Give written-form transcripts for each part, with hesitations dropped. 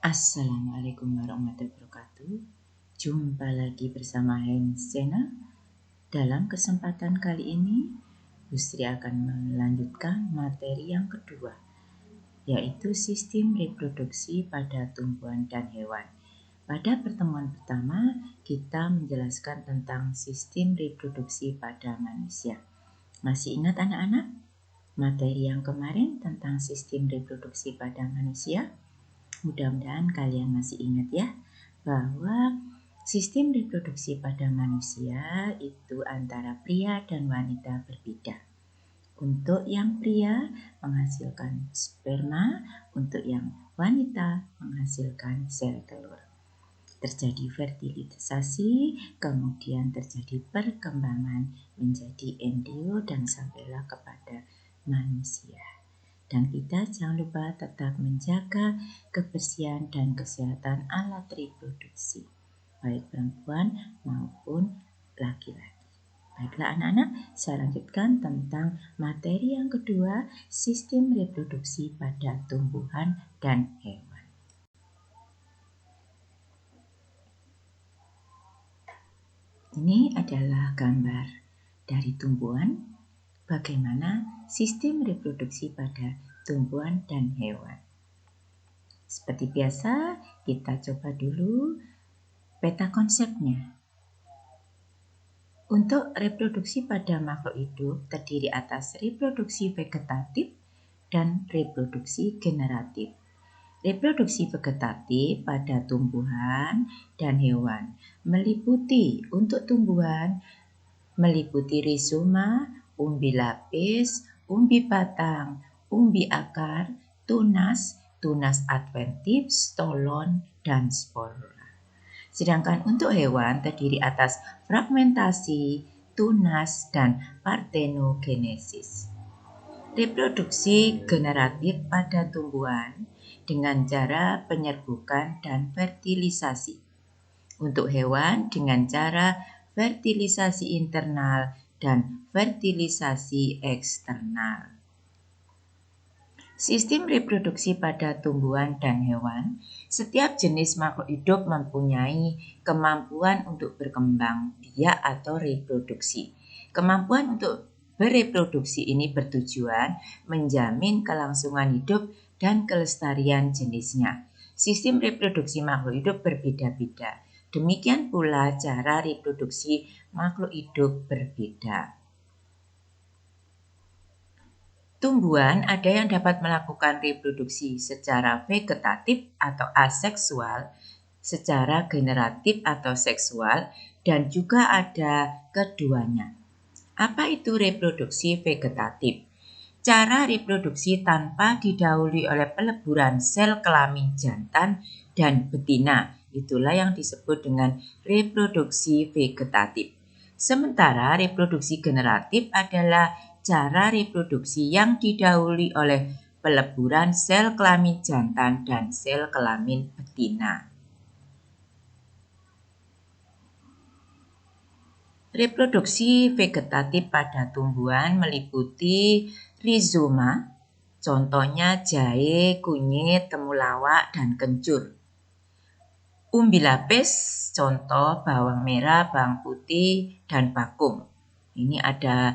Assalamualaikum warahmatullahi wabarakatuh. Jumpa lagi bersama Hens Channel. Dalam kesempatan kali ini, Bu Sri akan melanjutkan materi yang kedua, yaitu sistem reproduksi pada tumbuhan dan hewan. Pada pertemuan pertama, kita menjelaskan tentang sistem reproduksi pada manusia. Masih ingat anak-anak? Materi yang kemarin tentang sistem reproduksi pada manusia? Mudah-mudahan kalian masih ingat ya, bahwa sistem reproduksi pada manusia itu antara pria dan wanita berbeda. Untuk yang pria menghasilkan sperma, untuk yang wanita menghasilkan sel telur. Terjadi fertilisasi, kemudian terjadi perkembangan menjadi embrio dan sampailah kepada manusia. Dan kita jangan lupa tetap menjaga kebersihan dan kesehatan alat reproduksi, baik perempuan maupun laki-laki. Baiklah anak-anak, saya lanjutkan tentang materi yang kedua, sistem reproduksi pada tumbuhan dan hewan. Ini adalah gambar dari tumbuhan, bagaimana sistem reproduksi pada tumbuhan dan hewan. Seperti biasa, kita coba dulu peta konsepnya. Untuk reproduksi pada makhluk hidup terdiri atas reproduksi vegetatif dan reproduksi generatif. Reproduksi vegetatif pada tumbuhan dan hewan meliputi untuk tumbuhan meliputi rizoma, umbi lapis, umbi batang, umbi akar, tunas, tunas adventif, stolon, dan spora. Sedangkan untuk hewan terdiri atas fragmentasi, tunas, dan partenogenesis. Reproduksi generatif pada tumbuhan dengan cara penyerbukan dan fertilisasi. Untuk hewan dengan cara fertilisasi internal dan fertilisasi eksternal. Sistem reproduksi pada tumbuhan dan hewan, setiap jenis makhluk hidup mempunyai kemampuan untuk berkembang biak atau reproduksi. Kemampuan untuk bereproduksi ini bertujuan menjamin kelangsungan hidup dan kelestarian jenisnya. Sistem reproduksi makhluk hidup berbeda-beda. Demikian pula cara reproduksi makhluk hidup berbeda. Tumbuhan ada yang dapat melakukan reproduksi secara vegetatif atau aseksual, secara generatif atau seksual, dan juga ada keduanya. Apa itu reproduksi vegetatif? Cara reproduksi tanpa didahului oleh peleburan sel kelamin jantan dan betina. Itulah yang disebut dengan reproduksi vegetatif. Sementara reproduksi generatif adalah cara reproduksi yang didahului oleh peleburan sel kelamin jantan dan sel kelamin betina. Reproduksi vegetatif pada tumbuhan meliputi rizoma, contohnya jahe, kunyit, temulawak, dan kencur. Umbi lapis, contoh bawang merah, bawang putih, dan bakung. Ini ada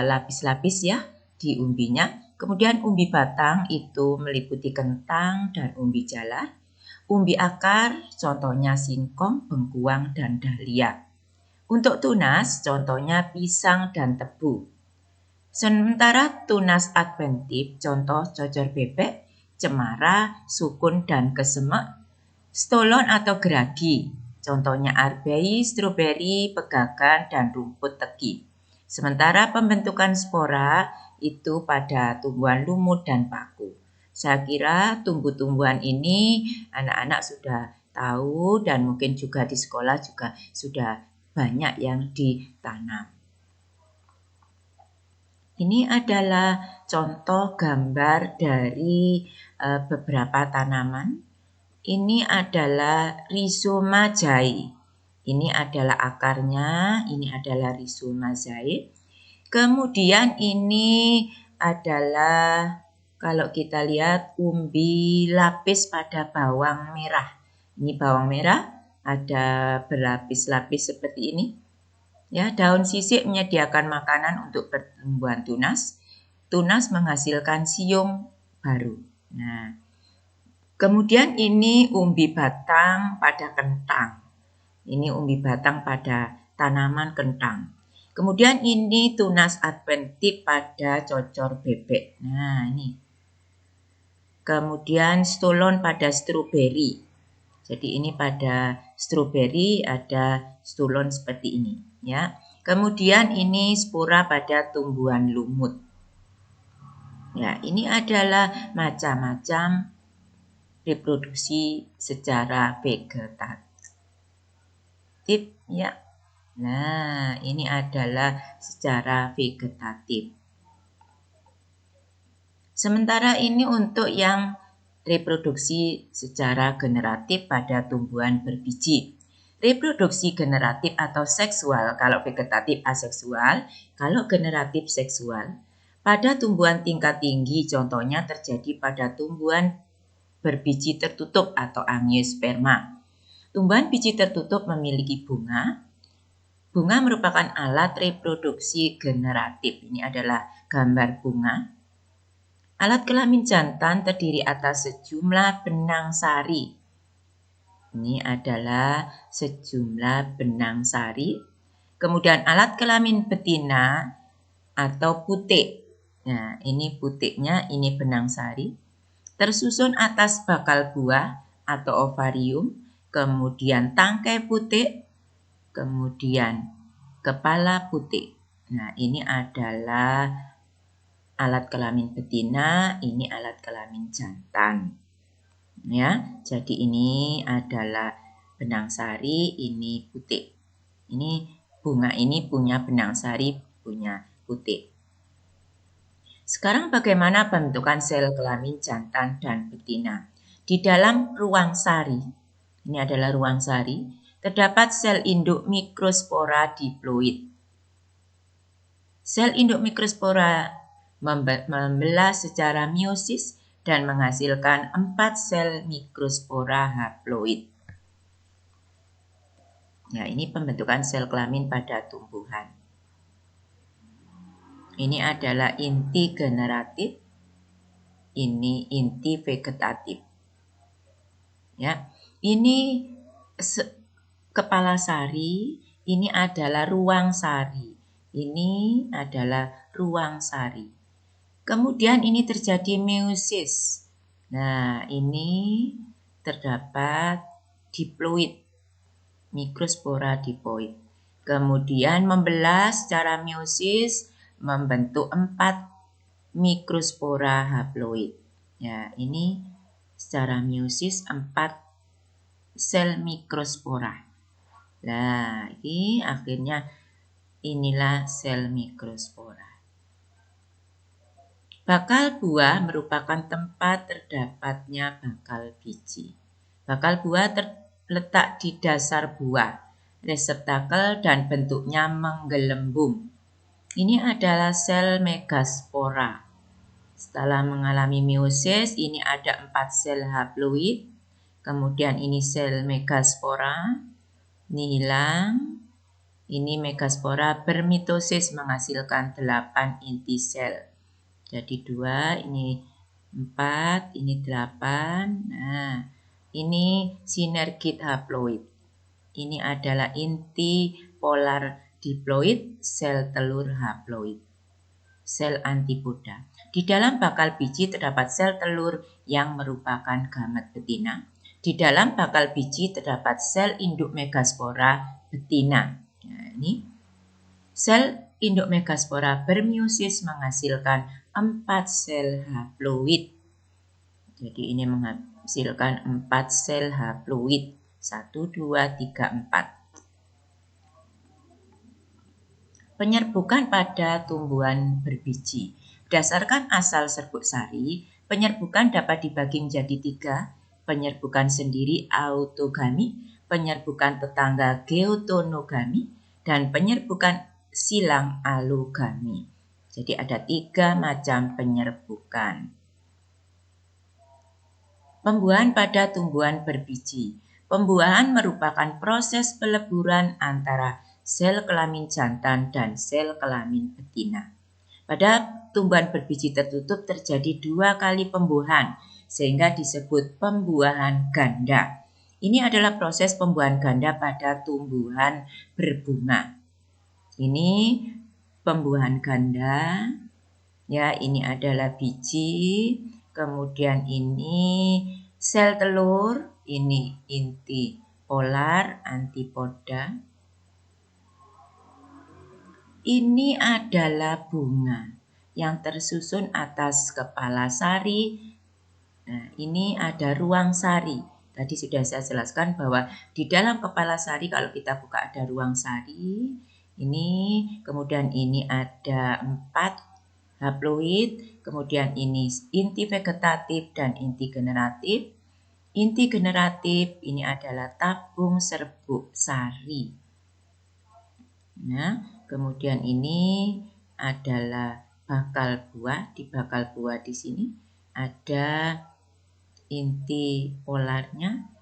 lapis-lapis ya di umbinya. Kemudian umbi batang itu meliputi kentang dan umbi jalar. Umbi akar, contohnya singkong, bengkuang, dan dahlia. Untuk tunas, contohnya pisang dan tebu. Sementara tunas adventif, contoh cocor bebek, cemara, sukun, dan kesemek. Stolon atau geragi, contohnya arbei, stroberi, pegagan, dan rumput teki. Sementara pembentukan spora itu pada tumbuhan lumut dan paku. Saya kira tumbuh-tumbuhan ini anak-anak sudah tahu dan mungkin juga di sekolah juga sudah banyak yang ditanam. Ini adalah contoh gambar dari beberapa tanaman. Ini adalah rizoma jahe. Ini adalah akarnya, ini adalah rizoma jahe. Kemudian ini adalah kalau kita lihat umbi lapis pada bawang merah. Ini bawang merah ada berlapis-lapis seperti ini. Ya, daun sisik menyediakan makanan untuk pertumbuhan tunas. Tunas menghasilkan siung baru. Nah, kemudian ini umbi batang pada kentang. Ini umbi batang pada tanaman kentang. Kemudian ini tunas adventif pada cocor bebek. Nah, ini. Kemudian stolon pada stroberi. Jadi ini pada stroberi ada stolon seperti ini, ya. Kemudian ini spora pada tumbuhan lumut. Ya, ini adalah macam-macam reproduksi secara vegetatif, ya. Nah, ini adalah secara vegetatif. Sementara ini untuk yang reproduksi secara generatif pada tumbuhan berbiji. Reproduksi generatif atau seksual, kalau vegetatif aseksual, kalau generatif seksual. Pada tumbuhan tingkat tinggi, contohnya terjadi pada tumbuhan berbiji tertutup atau angiosperma. Tumbuhan biji tertutup memiliki bunga. Bunga merupakan alat reproduksi generatif. Ini adalah gambar bunga. Alat kelamin jantan terdiri atas sejumlah benang sari. Ini adalah sejumlah benang sari. Kemudian alat kelamin betina atau putik. Nah, ini putiknya, ini benang sari. Tersusun atas bakal buah atau ovarium. Kemudian tangkai putik. Kemudian kepala putik. Nah, ini adalah alat kelamin betina, ini alat kelamin jantan. Ya, jadi ini adalah benang sari, ini putik. Ini bunga ini punya benang sari, punya putik. Sekarang bagaimana pembentukan sel kelamin jantan dan betina? Di dalam ruang sari, ini adalah ruang sari, terdapat sel induk mikrospora diploid. Sel induk mikrospora membelah secara meiosis dan menghasilkan 4 sel mikrospora haploid. Ya, ini pembentukan sel kelamin pada tumbuhan. Ini adalah inti generatif, ini inti vegetatif. Ya, ini kepala sari, ini adalah ruang sari. Ini adalah ruang sari. Kemudian ini terjadi meiosis. Nah, ini terdapat diploid, mikrospora diploid. Kemudian membelah secara meiosis membentuk 4 mikrospora haploid. Ya, ini secara meiosis 4 sel mikrospora. Nah, ini akhirnya inilah sel mikrospora. Bakal buah merupakan tempat terdapatnya bakal biji. Bakal buah terletak di dasar buah, reseptakel dan bentuknya menggelembung. Ini adalah sel megaspora. Setelah mengalami meiosis, ini ada 4 sel haploid. Kemudian ini sel megaspora, ini hilang. Ini megaspora bermitosis menghasilkan 8 inti sel. Jadi 2, ini 4, ini 8. Nah, ini sinergit haploid. Ini adalah inti polar diploid, sel telur haploid. Sel antipoda. Di dalam bakal biji terdapat sel telur yang merupakan gamet betina. Di dalam bakal biji terdapat sel induk megaspora betina. Nah, ini sel induk megaspora bermeiosis menghasilkan 4 sel haploid. Jadi ini menghasilkan 4 sel haploid. 1, 2, 3, 4. Penyerbukan pada tumbuhan berbiji. Berdasarkan asal serbuk sari, penyerbukan dapat dibagi menjadi 3. Penyerbukan sendiri autogami, penyerbukan tetangga geotonogami, dan penyerbukan silang alogami. Jadi ada 3 macam penyerbukan. Pembuahan pada tumbuhan berbiji. Pembuahan merupakan proses peleburan antara sel kelamin jantan dan sel kelamin betina. Pada tumbuhan berbiji tertutup terjadi 2 kali pembuahan, sehingga disebut pembuahan ganda. Ini adalah proses pembuahan ganda pada tumbuhan berbunga. Ini pembuahan ganda, ya, ini adalah biji, kemudian ini sel telur, ini inti polar, antipoda. Ini adalah bunga yang tersusun atas kepala sari. Nah, ini ada ruang sari. Tadi sudah saya jelaskan bahwa di dalam kepala sari kalau kita buka ada ruang sari. Ini, kemudian ini ada 4 haploid, kemudian ini inti vegetatif dan inti generatif. Inti generatif ini adalah tabung serbuk sari. Nah, kemudian ini adalah bakal buah. Di bakal buah di sini ada inti polarnya,